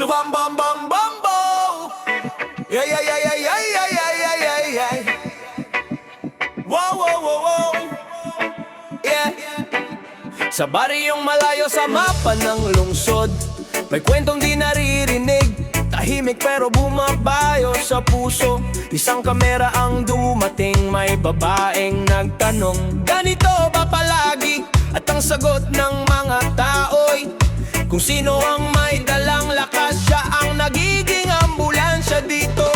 bam bam bam bam bo. Yeah yeah yeah yeah yeah yeah yeah yeah yeah. Wow wow wow wow. Yeah. Sa bariyong malayo sa mapa ng lungsod, may kwentong di naririnig, tahimik pero bumabayo sa puso. Isang kamera ang dumating, may babaeng nagtanong, ganito ba palagi? At ang sagot ng mga tao'y, kung sino ang may dalang lakas, siya ang nagiging ambulansya dito.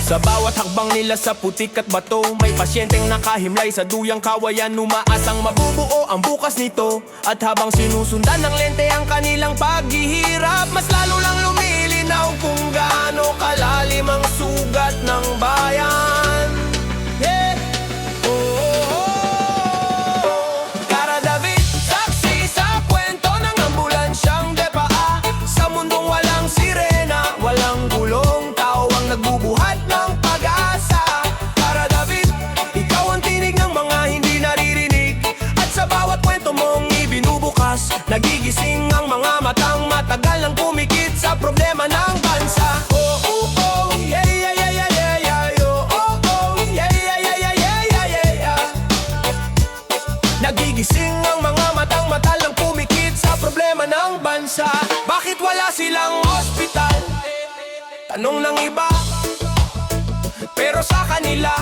Sa bawat hakbang nila sa putik at bato, may pasyenteng nakahimlay sa duyang kawayan. Umaasang mabubuo ang bukas nito, at habang sinusundan ng lente ang kanilang paghihirap, mas lalo lang lumilinaw kung gaano kalalim ang sugat ng bayan. Yeah. Oh, oh, oh. Cara David, saksi sa kwento ng ambulansyang DEPA. Sa mundong walang sirena, walang gulong, tao ang nagbubuhat ng pag-asa. Cara David, ikaw ang tinig ng mga hindi naririnig, at sa bawat kwento mong ibinubukas, nagigising ang mga matang matagal nang pumikit sa problema ng bansa. Oh, oh, oh, yeah, yeah, yeah, yeah, yeah, yeah. Oh, oh, oh, yeah, yeah, yeah, yeah, yeah, yeah, yeah, yeah. Nagigising ang mga matang matal nang pumikit sa problema ng bansa. Bakit wala silang ospital? Tanong ng iba, pero sa kanila,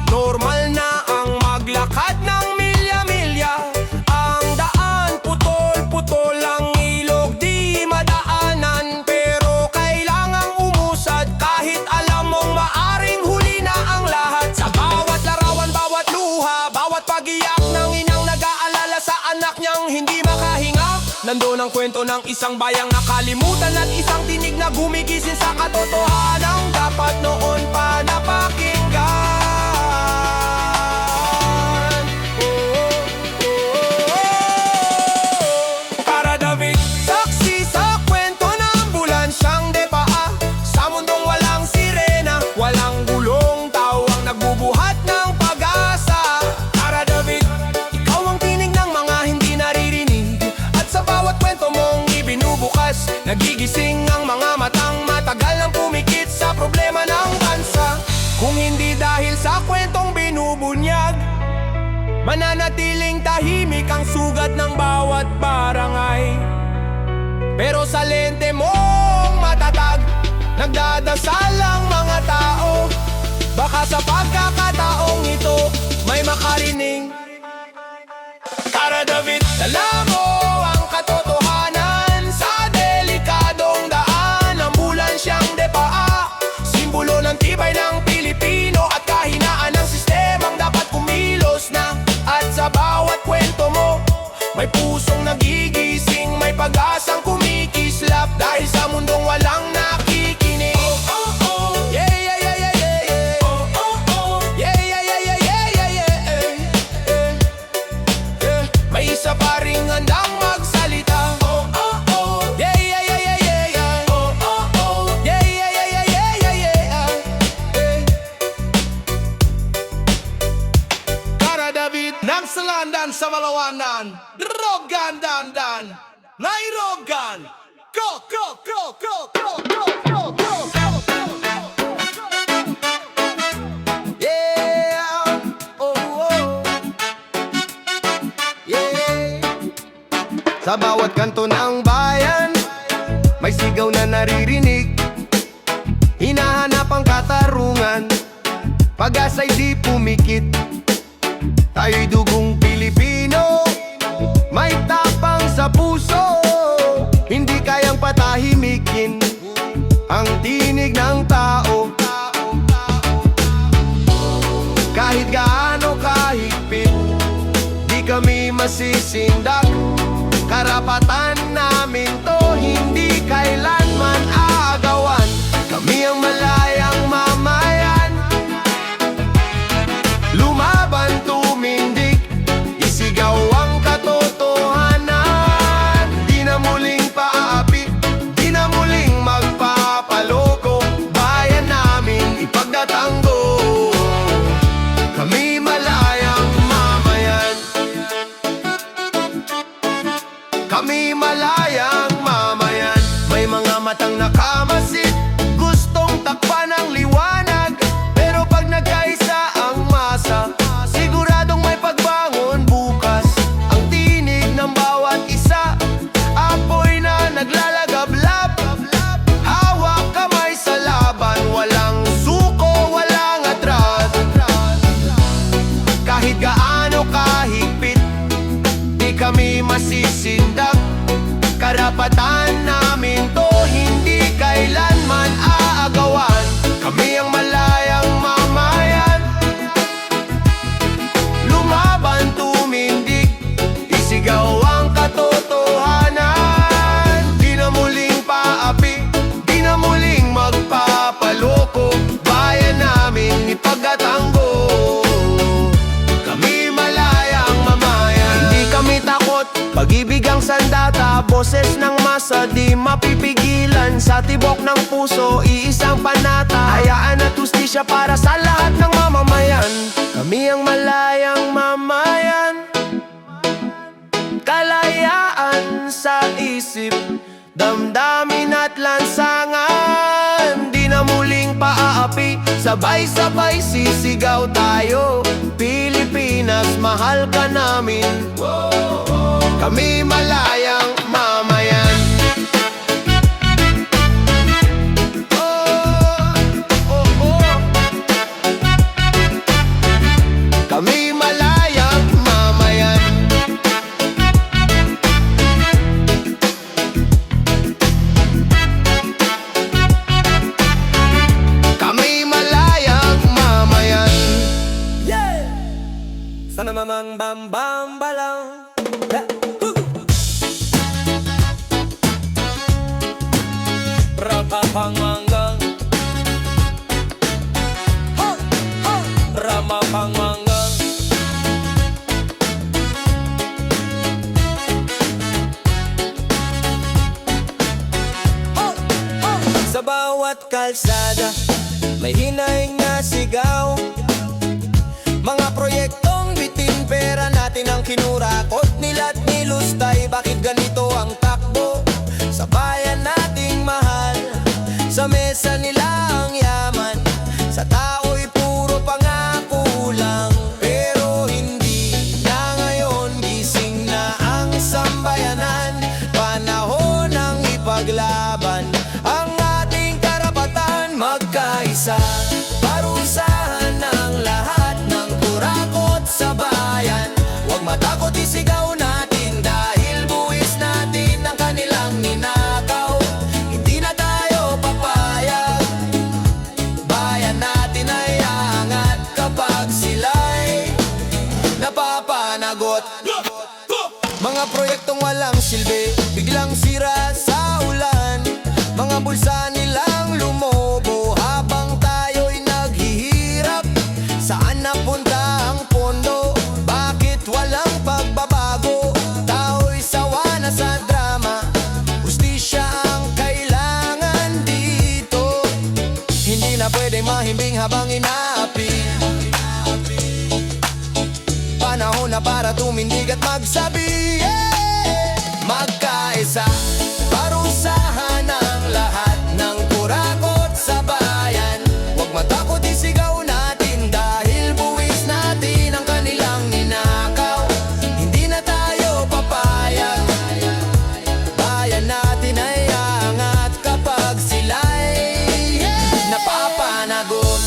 normal na ang maglakad ng milya-milya. Ang daan, putol-putol, ang ilog di madaanan, pero kailangang umusad kahit alam mong maaring huli na ang lahat. Sa bawat larawan, bawat luha, bawat pag-iyak ng inang nag-aalala sa anak niyang hindi makahinga, nandoon ang kwento ng isang bayang nakalimutan at isang tinig na gumigising sa katotohanang dapat noon pa napakinggan. Oh, oh, oh, oh. Cara David, saksi sa kwento ng ambulansyang DEPA. Sa mundong walang sirena, walang gulong, tao ang nagbubuhat ng pag-asa. Cara David, ikaw ang tinig ng mga hindi naririnig, at sa bawat kwento mong ibinubukas, nagigising ang mga matang matagal nang pumikit sa problema ng bansa. Kung hindi dahil sa kwentong binubunyag, mananatiling tahimik ang sugat ng bawat barangay. Pero sa lente mong matatag, nagdadasal ang mga tao, baka sa pagkakataong ito may makarinig. Cara David, dala mo ang katotohanan sa delikadong daan. Ambulansyang DEPA, simbolo ng tibay ng Pilipino at kahinaan ng sistemang dapat kumilos na. At sa bawat kwento mo, may pusong nagigising, may pag-asang kumikislap dahil sa mundong walang nakikinig. Oh, oh, oh, yeah, yeah, yeah, yeah, yeah, yeah. Oh, oh, oh, yeah, yeah, yeah, yeah, yeah, yeah, yeah, yeah, yeah. May isa pa ring handang magsalita. Oh, oh, oh, yeah, yeah, yeah, yeah, yeah, yeah. Oh, oh, oh, yeah, yeah, yeah, yeah, yeah, yeah, yeah, yeah. Cara David, Nagsalandan sa malawanan, drogan dandan, nairogan, go, go, go, go, go, go, go, go, go. yeah, oh, oh, yeah. Sa bawat kanto ng bayan, may sigaw na naririnig, hinahanap ang katarungan, pag-asa'y di pumikit. Tayo'y dugong Pilipino, may tapang sa puso, hindi kayang patahimikin ang tinig ng tao. Kahit gaano kahigpit, di kami masisindak. Karapatan namin to, hindi kailanman aagawan. Kami ang malayang mamayan, lumaban, tumindik, isigaw ang katotohanan. Di na muling paapi, di na muling magpapaloko, bayan namin ipagdatanggol. Kami malayang mamayan, kami malayang mamayan. May mga matang nakama sa di mapipigilan. Sa tibok ng puso, iisang panata. Hayaan at hustisya para sa lahat ng mamamayan. Kami ang malayang mamayan, kalayaan sa isip, damdamin at lansangan. Di na muling paaapi, sabay-sabay sisigaw tayo. Pilipinas, mahal ka namin. Kami malayang mamayan. Kami malayang mamayan. Kami malayang mamayan. Sana mamang bam bam balang. Rapapanganggang, ramapanganggang. Sa bawat kalsada may hinaing na sigaw. Mga proyektong bitin, pera natin ang kinurakot. Nila't nilustay, bakit ganito ang takbo? Sa bayan nating mahal, sa mesa nila ang yaman. Sa tao'y puro pangako lang, pero hindi na ngayon. Gising na ang sambayanan, panahon ng ipaglaban ang ating karapatan. Magkaisa, parusahan ng lahat ng kurakot sa bayan. Huwag matakot, isigaw natin dahil buwis natin ang kanilang ninakaw. Hindi na tayo papayag, bayan natin ay aangat kapag sila'y napapanagot. Mga proyektong walang silbi, biglang sira sa ulan. Mga bulsa nilang lumobo habang tayo'y naghihirap. Saan napunta ang pondo? Bakit walang pagbabago? Tao'y sawa na sa drama, hustisya ang kailangan dito. Hindi na pwedeng mahimbing habang inaapi. Panahon na para tumindig at magsabi, magkaisa, parusahan ang lahat ng kurakot sa bayan. Huwag matakot, isigaw natin dahil buwis natin ang kanilang ninakaw. Hindi na tayo papayag, bayan natin ay aangat kapag sila'y napapanagot.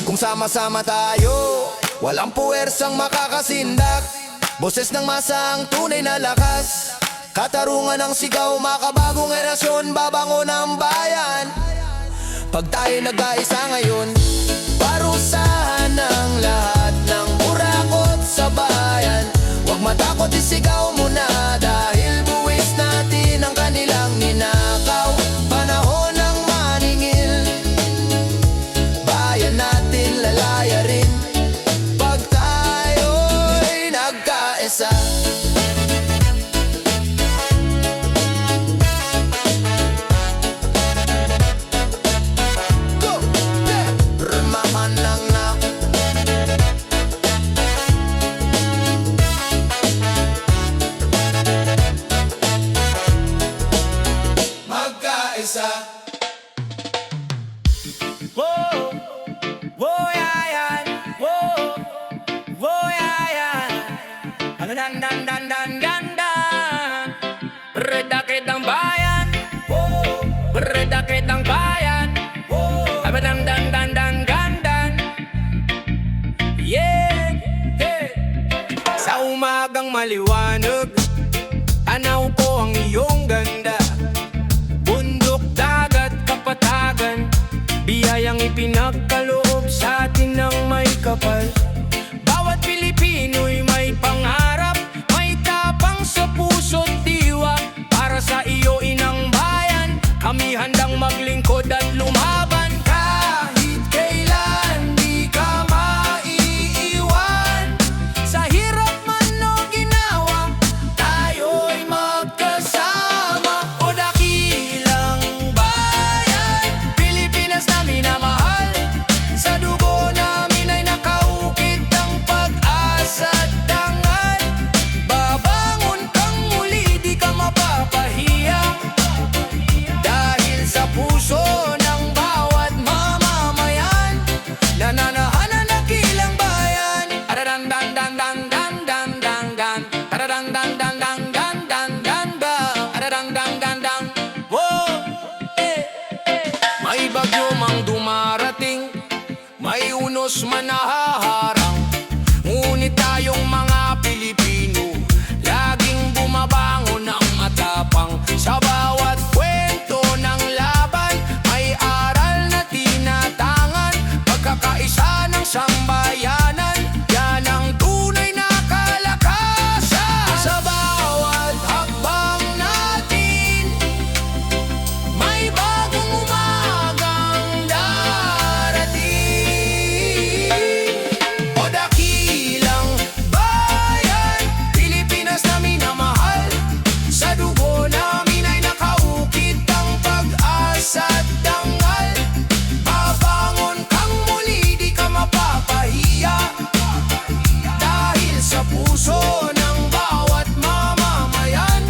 Kung sama-sama tayo, walang puwersang makakasindak. Boses ng masa ang tunay na lakas, katarungan ng sigaw, makabagong erasyon, babango ng bayan. Pag tayo nag-aisa ngayon, parusahan ng lahat ng kurakot sa bayan. Huwag matakot, isigaw mo na dahil buwis natin ang kanilang ninakaw. Panahon ng maningil, bayan natin lalayarin pag tayo'y nagkaisa. Go! Remahan lang na magkaisa. Whoa, whoa, yeah, yeah. Whoa, whoa, yeah, yeah. Ano dan dan dan dan dan dan. Redakit ang bayan. Whoa, redakit ang bayan. Whoa, ano dan dan dan dan dan dan. Yeah, hey. Sa umagang maliwanag, tanaw ko ang iyong ganda. Bundok, dagat, kapatagan, biyayang ipinagkaloob sa atin ng may kapal. Bawat Pilipino'y may pangarap, may tapang sa puso't diwa. Para sa iyo, inang bayan, kami handang maglingkod at lumaban. Kahit kailan di ka Diyos man nahaharang. Ngunit tayong mga Pilipino, laging bumabangon ng matapang. Sa bawat kwento ng laban, may aral na tinatangan. Pagkakaisa ng sambayanan, yan ang tunay na kalakasan. Sa bawat hakbang natin, may bagong umagang darating. O dakilang bayan, Pilipinas na minamahal. Sa dugo namin ay nakaukit ang pag-asa at dangal. Babangon kang muli, di ka mapapahiya. Dahil sa puso ng bawat mamamayan,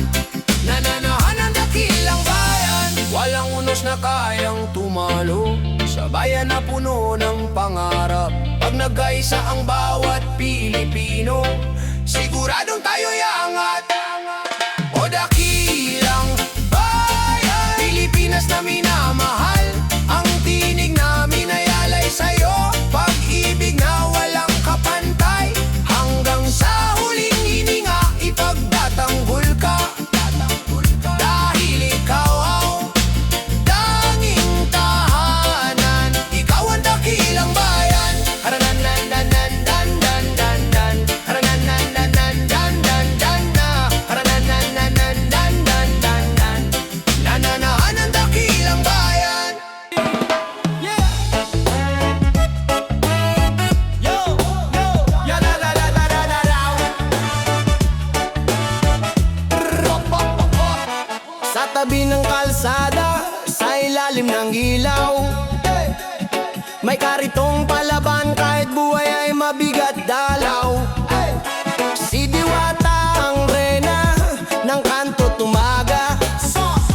nananahan ang dakilang bayan. Walang unos na kayang tumalo sa bayan na puno ng pangarap. Pag nagkaisa ang bawat Pilipino, siguradong tayo'y aangat. O dakilang bayan, Pilipinas na minamahal. Ang tinig namin ay alay sa'yo, pag-ibig na walang kapantay. Hanggang sa huling hininga, ipagtatanggol ka. Dahil ikaw ang tanging tahanan, ikaw ang dakilang bayan. Harananandandandandandan, harananandandandandandan, harananandandandandan. Nananahan ang dakilang bayan. Sa tabi ng kalsada, sa ilalim ng ilaw, may karitong palaban kahit buhay ay mabigat dalaw. Si Diwata ang reyna ng kanto tumaga.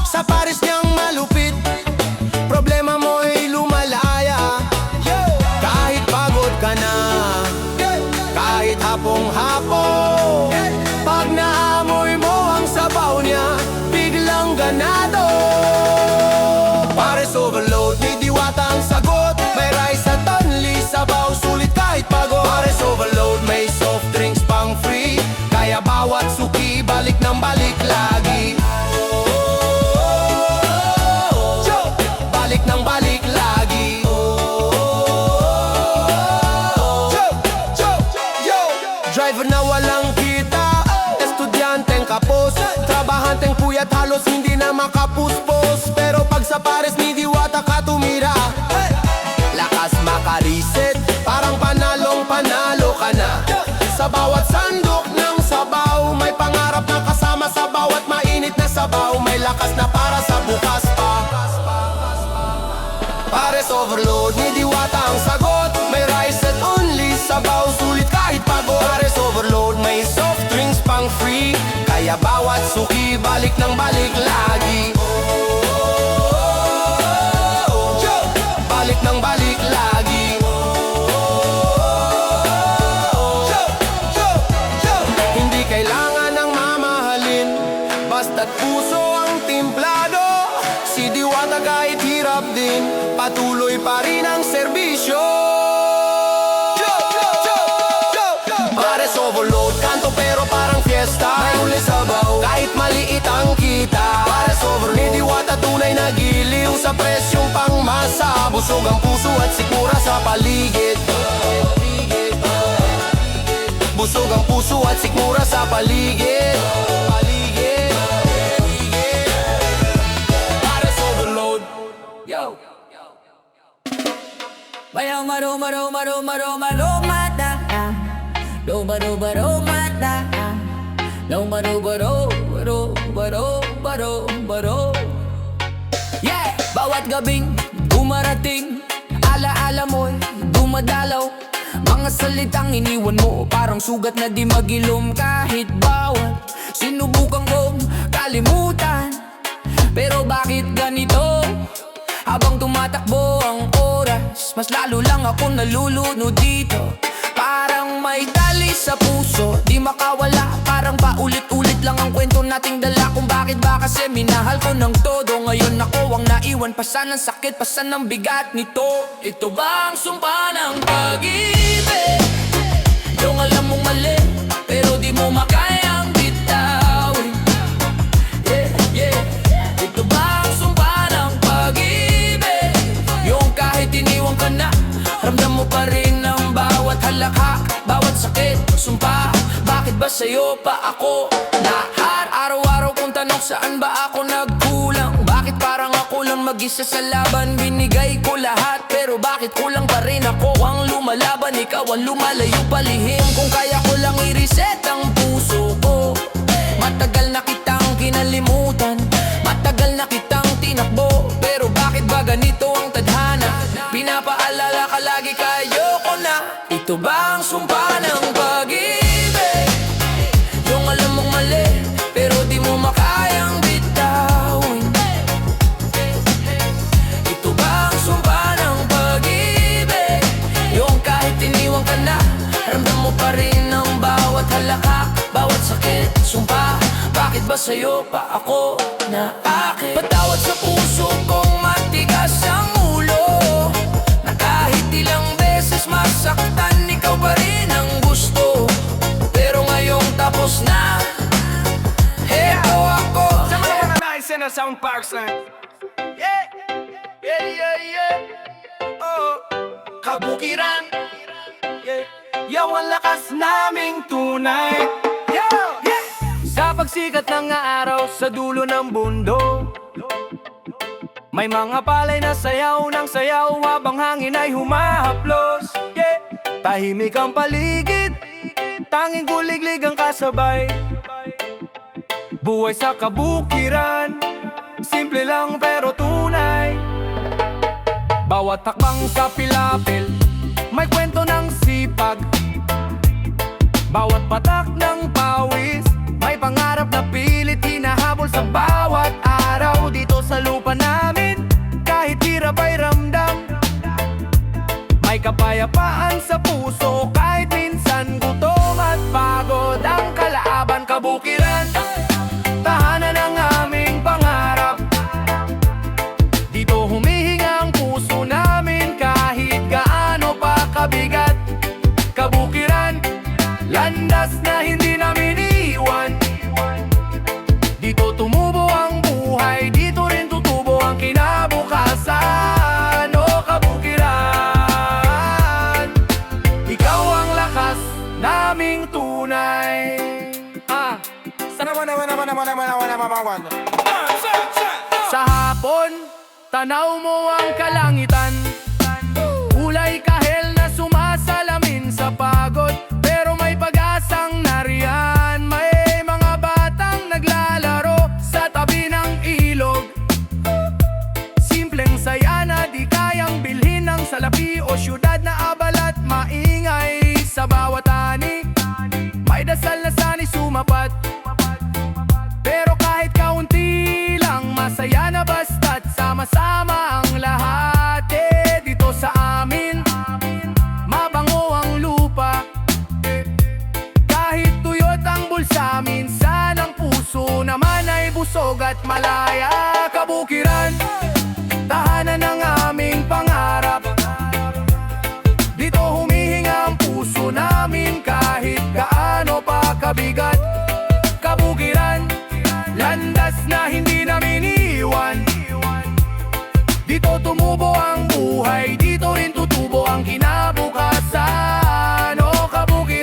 Sa pares niyang malupit, problema mo'y lumalaya. Kahit pagod ka na, kahit hapong-hapo, pag naamoy mo ang sabaw niya, biglang ganado. Pares overload, ni Diwata ang sagot. May rice at only, sabaw, sulit kahit pagod. Pares overload, may soft drinks pang free. Kaya bawat suki, balik ng balik lagi. Balik ng balik lagi. Driver na walang kita, estudyanteng kapos, trabahanteng puyat halos hindi na makapuspos. Pero pag sa pares ni Diwata ka tumira, lakas makariset, parang panalong panalo ka na. Sa bawat sandok ng sabaw, may pangarap na kasama. Sa bawat mainit na sabaw, may lakas na para sa bukas pa. Pares overload, ni Diwata ang sagot. May rice at only, sabaw, sulit kahit pagod. Pares overload, may soft drinks pang free. Kaya bawat suki, balik ng balik lagi. Balik ng balik lagi. Hindi kailangan ng mamahalin, basta't puso ang timplado. Si Diwata kahit hirap din, patuloy pa rin ang serbisyo. Pares overload, kanto pero parang fiesta. May uli sabaw, kahit maliit ang kita. Pares overload, ni Diwata tunay na giliw. Sa presyong pangmasa, busog ang puso at sikmura sa paligid. Busog ang puso at sikmura sa paligid. Pares overload. Yo. Bayang maro maro maro maro maro mata, do baro baro mata, do baro baro baro baro baro baro. Yeah, bawat gabing dumarating, alaala mo'y dumadalaw. Mga salitang iniwan mo, parang sugat na di magilom. Kahit bawat sinubukan kong kalimutan, pero bakit ganito? Habang tumatakbo ang oras, mas lalo lang ako nalulunod dito. Parang may tali sa puso, di makawala. Parang paulit-ulit lang ang kwento na nating dala kung bakit ba kasi minahal ko ng todo. Ngayon ako ang naiwan, pasan ng sakit, pasan ng bigat nito. Ito ba ang sumpa ng pag-ibig? Yung alam mong mali, pero di mo makayang bitawin. Yeah, yeah. Ito ba ang sumpa ng pag-ibig? Yung kahit iniwan ka na, ramdam mo pa rin ang bawat halakhak, bawat sakit. Sumpa, bakit ba sa'yo pa ako lahat? Araw-araw kong tanong, saan ba ako nagkulang? Bakit parang ako lang mag-isa sa laban? Binigay ko lahat, pero bakit kulang pa rin ako? Ang lumalaban, ikaw ang lumalayo palihim. Kung kaya ko lang i-reset ang puso ko, matagal na kitang kinalimutan, matagal na kitang tinakbo, pero bakit ba ganito ang tadhana? Pinapaalala ka lagi, kayo ko na. Ito ba ang sumpa ng pag-ibig? Yung alam mong mali, pero di mo makayang bitawin. Ito ba ang sumpa ng pag-ibig? Yung kahit iniwan ka na, ramdam mo pa rin ang bawat halakhak, bawat sakit. Sumpa, bakit ba sa'yo pa ako na akin? Patawad sa puso kong matigas ang ulo, na kahit ilang beses masaktan, ikaw pa rin ang gusto. Pero ngayong tapos na, heto ako. Sa mga nice na sound parks na. Yeah, yeah, yeah, yeah. Oh, kabukiran. Yeah, yaw ang lakas naming tunay. Yo, yeah. Sa pagsikat ng araw sa dulo ng bundok, may mga palay na sayaw ng sayaw habang hangin ay humahaplos. Yeah, tahimik ang paligid, tanging kuliglig ang kasabay. Buhay sa kabukiran, simple lang pero tunay. Bawat hakbang sa pilapil, may kwento ng sipag. Bawat patak ng pawis, may pangarap na pilit hinahabol sa bawat araw. Dito sa lupa namin, kahit hirap ay ramdam, may kapayapaan sa puso kahit minsan gutom at pagod ang kalaaban. Kabukiran, tahanan ng aming pangarap. Dito humihinga ang puso namin kahit gaano pa kabigat. Kabukiran, landas na hindi namin iwan. Dito tumubo ang buhay, dito rin tutubo ang kinabukasan. O kabukiran, ikaw ang lakas naming tunay. Sa hapon, tanaw mo ang kalangitan, kulay kahel na sumasalamin sa pagod, pero may pag-asang nariyan. May mga batang naglalaro sa tabi ng ilog, simpleng saya na di kayang bilhin ng salapi o syudad na abala't maingay. Sa bawat ani, may dasal na sana'y sumapat, pero kahit kaunti lang, masaya na basta't sama-sama ang lahat. Dito sa amin, mabango ang lupa, kahit tuyot ang bulsa, minsan ang puso naman ay busog at malaya. Kabukiran, tahanan ng aming pangarap. Dito humihinga ang puso namin kahit gaano pa kabigat. Kabukiran, landas na hindi namin iwan. Dito tumubo ang buhay, dito rin tutubo ang kinabukasan. O kabukiran,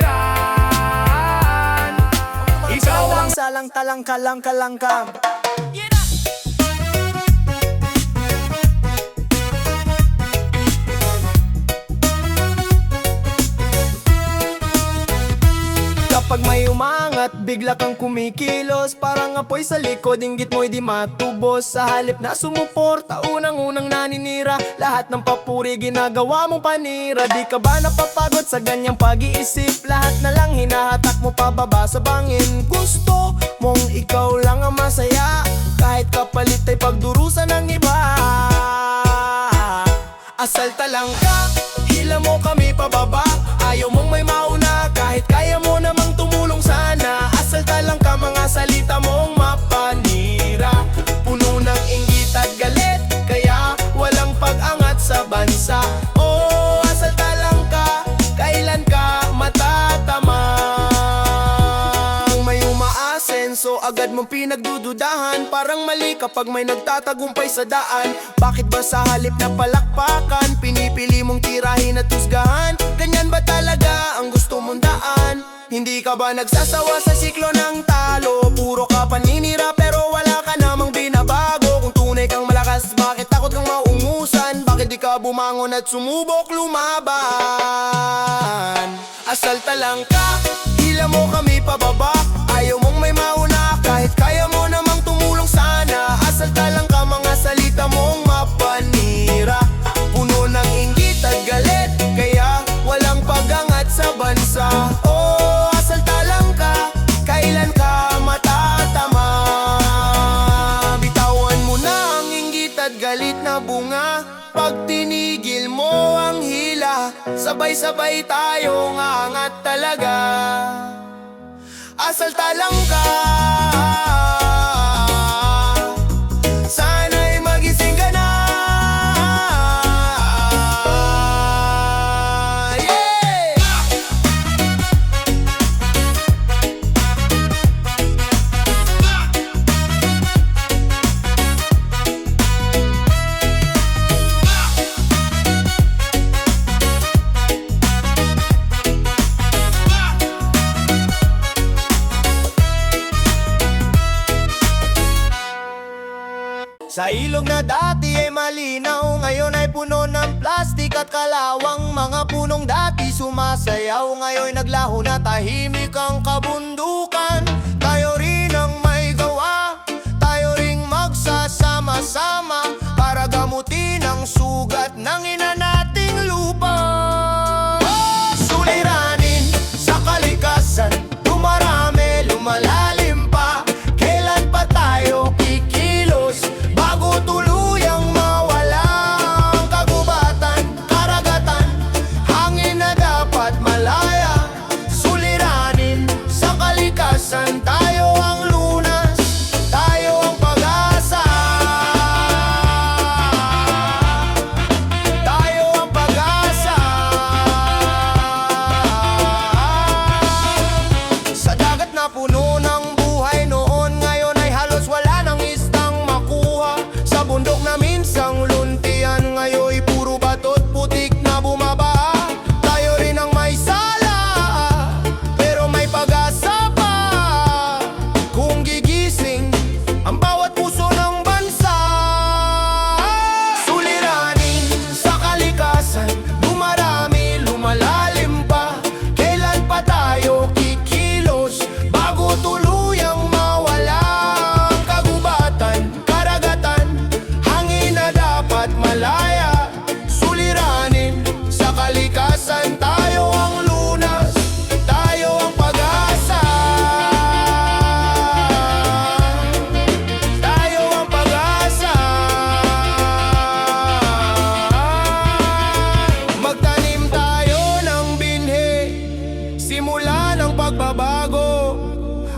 ikaw ang Salang talang kalang kalangkam. Kapag may umangat, bigla kang kumikilos, parang apoy sa likod, inggit mo'y di matubos. Sa halip na sumuporta, unang-unang naninira, lahat ng papuri ginagawa mong panira. Di ka ba napapagod sa ganyang pag-iisip? Lahat na lang hinahatak mo pababa sa bangin. Gusto mong ikaw lang ang masaya, kahit kapalit ay pagdurusan ng iba. Asalta lang ka, hila mo kami pababa. Ayaw mong may mauna, kahit kaya mo namang tumulong sana. Asalta lang ka, mga salita mong seryoso, agad mong pinagdududahan. Parang mali kapag may nagtatagumpay sa daan. Bakit ba sa halip na palakpakan, pinipili mong tirahin at husgahan? Ganyan ba talaga ang gusto mong daan? Hindi ka ba nagsasawa sa siklo ng talo? Puro ka paninira pero wala ka namang binabago. Kung tunay kang malakas, bakit takot kang maungusan? Bakit di ka bumangon at sumubok lumaban? Asalta lang ka, hila mo kami pababa. Ayaw mong may mauna kahit kaya mo namang tumulong sana. Asalta lang ka, mga salita mong mapanira, puno ng inggit at galit, kaya walang pagangat sa bansa. Oh, asalta lang ka, kailan ka matatama? Bitawan mo na ang inggit at galit na bunga. Pag tinigil mo ang hila, sabay-sabay tayong angat talaga. Asalta lang ka, sana'y magising ka na. Yeah! Sa ilog na dati ay malinaw, ngayon ay puno ng plastik at kalawang. Mga punong dati sumasayaw, ngayon naglaho na tahimik ang kabundukan. Tayo rin ang may gawa, tayo ring magsasama-sama para gamutin ang sugat ng ina nating lupa. Suliranin sa kalikasan, dumarami, lumalalim pa. Kailan pa tayo kikilos bago tuluyang mawala ang kagubatan, karagatan, hangin na dapat malaya. Suliranin sa kalikasan, tayo ang lunas, tayo ang pag-asa. Tayo ang pag-asa. Sa dagat na puno ng buhay noon, ngayon ay halos wala nang istang makuha. Sa bundok na minsang luntian, ngayon puro bato't putik na bumaba. Tayo rin ang may sala, pero may pag-asa pa. Kung gigising ang bawat puso ng bansa. Suliranin sa kalikasan, dumarami, lumalalim pa. Kailan pa tayo kikilos bago tuluyang mawala ang kagubatan, karagatan, hangin na dapat malaya. Suliranin sa kalikasan, tayo ang lunas, tayo ang pag-asa. Tayo ang pag-asa. Magtanim tayo ng binhi, simula ng pagbabago.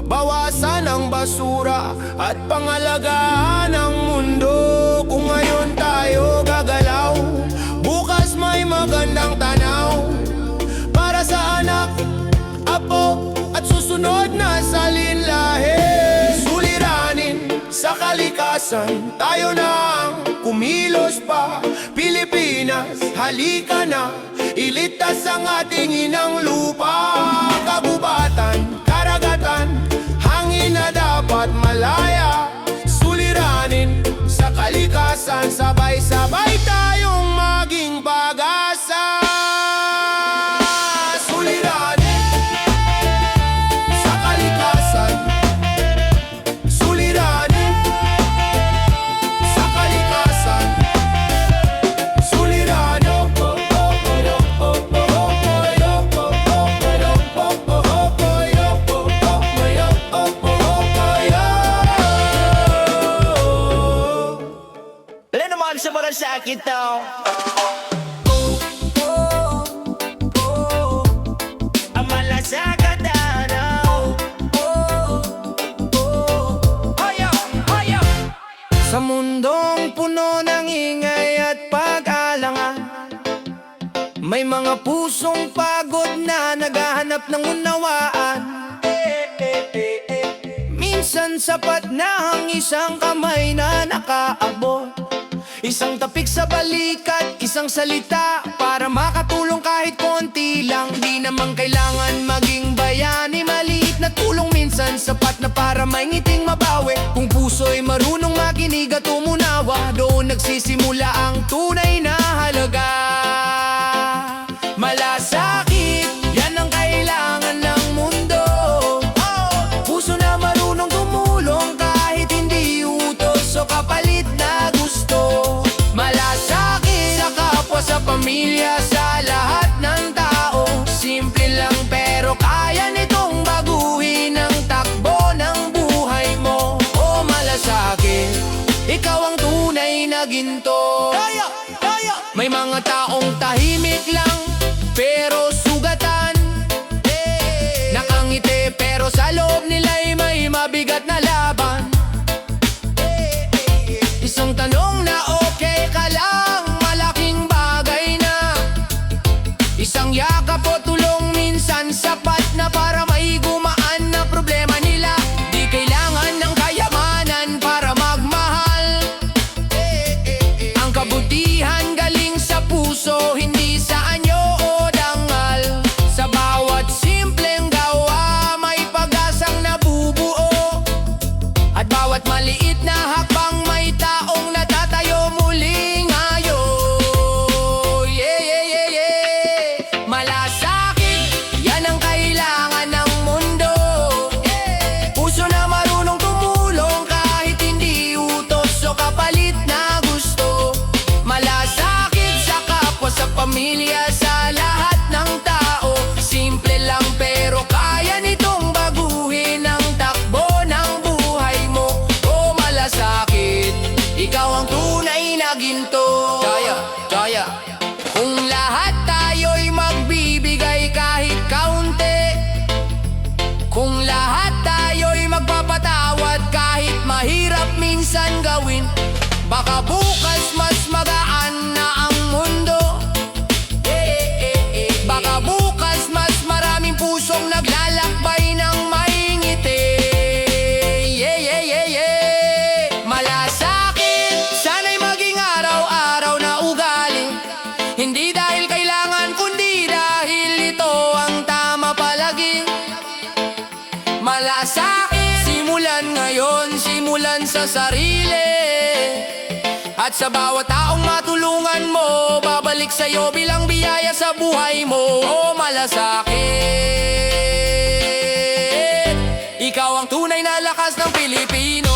Bawasan ang basura at pangalagaan ang mundo. Kung ngayon tayo gagalaw, bukas may magandang tanaw para sa anak, apo at susunod na salinlahi. Suliranin sa kalikasan, tayo nang kumilos pa. Pilipinas, halika na, ilitas ang ating inang lupa. Kagubatan, karagatan, hangin na dapat malaya. Suliranin sa kalikasan, sabay-sabay tayong maging pag-asa. Suliranin sa kalikasan, suliranin sa kalikasan, suliranin. Dali naman sa para sa akin to. Ang malasakit na. Sa mundong puno ng ingay at pag-alangan, may mga pusong pagod na naghahanap ng unawaan. Minsan minsan sapat na ang isang kamay na nakaabot. Isang tapik sa balikat, isang salita para makatulong kahit konti lang. Di naman kailangan maging bayani, maliit na tulong minsan sapat na para may ngiting mabawi. Kung puso'y marunong makinig at umunawa, doon nagsisimula ang tunay na halaga. Malasakit, yan ang kailangan ng mundo. Puso na marunong tumulong kahit hindi utos o kapalit na gusto. Malasakit sa kapwa, sa pamilya, sa lahat ng tao. Simple lang pero kaya nitong baguhin ang takbo ng buhay mo. O malasakit, ikaw ang tunay na ginto. May mga taong tahimik lang pero sugatan, nakangiti pero sa loob nila'y may mabigat na laban. Isang tanong na okay ka lang, malaking bagay na. Isang yakap o tulong minsan sapat na para may gumaan na problema nila. Di kailangan ng kayamanan para magmahal. Ang kabutihan galing sa puso, hindi sa anyo o dangal. Sa bawat simpleng gawa may pag-asang nabubuo. At bawat maliit na hakbang may taong natatayo muling ayo. Malasakit, yan ang kailangan ng mundo. Puso na marunong tumulong kahit hindi utos o kapalit na gusto. Malasakit sa kapwa, sa pamilya, sa lahat ng tao. Simple lang pero kaya nitong baguhin ang takbo ng buhay mo. O malasakit, ikaw ang tunay na ginto. Jaya. Kung lahat tayo'y magbibigay kahit kaunti, kung lahat tayo'y magpapatawad kahit mahirap minsan gawin, baka bukas mas magaan na ang mundo. Baka bukas mas maraming pusong naglalakbay ng may ngiti. Malasakit, sana'y maging araw-araw na ugali. Hindi dahil kailangan kundi dahil ito ang tama palagi. Malasakit, simulan ngayon, simulan sa sarili. At sa bawat taong matulungan mo, babalik sa'yo bilang biyaya sa buhay mo. O malasakit, ikaw ang tunay na lakas ng Pilipino.